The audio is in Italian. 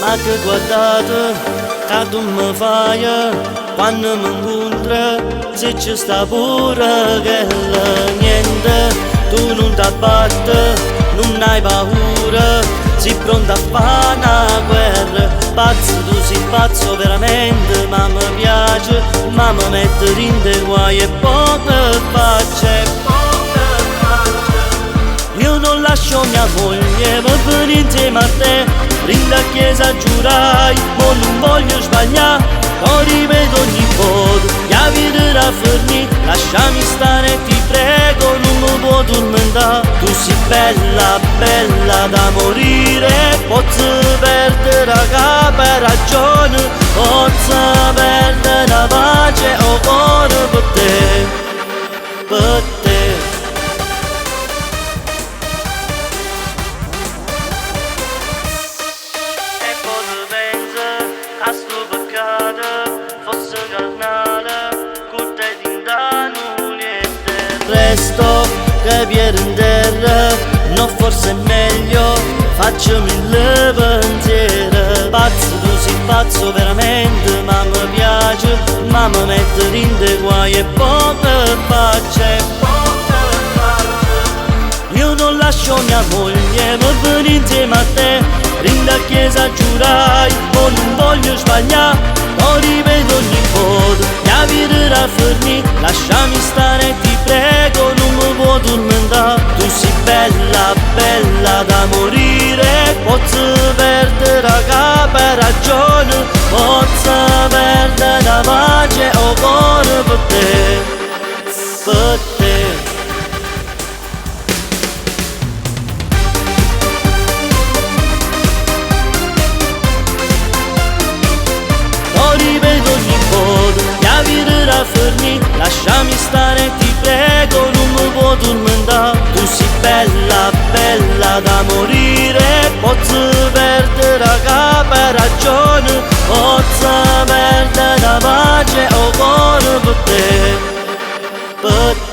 Ma che guardate, che tu mi fai, quando mi incontri, se ci sta pure che niente, tu non ti abbatte, non hai paura, sei pronta a fare una guerra, pazzo, tu sei pazzo veramente, ma mi piace, ma mi mette in te guai e poche facce. Io non lascio mia moglie, ma per insieme a te, rinda a chiesa giurai, ma non voglio sbagliare, lo rivedo ogni volta, la vita da fornì, lasciami stare, ti prego, non mi può tormentare, tu sei bella, bella da morire, posso perdere la capa e ragione, posso perdere la pace o cuore per te, per te. A sto peccato, fosse carnale, con te ti danno niente. Resto che piede in terra, no forse è meglio, faccio mille pensieri. Pazzo, tu sei pazzo veramente, ma mi piace, ma mi mette in te guai e poche facce. Io non lascio mia moglie, ma vengo insieme a te, rinda a chiesa giurai, ma non voglio sbagliare, lo rivedo ogni volta, la vita da fornì, lasciami stare, ti prego, non mi può tormentare, tu sei bella, bella da morire, posso perdere la capa e ragione, posso perdere la pace o cuore per te, per te. Fornì, lasciami stare, ti prego, non mi può tormentare, tu sei bella, bella da morire, posso perdere la capa e ragione, posso perdere la pace o cuore per te, per te.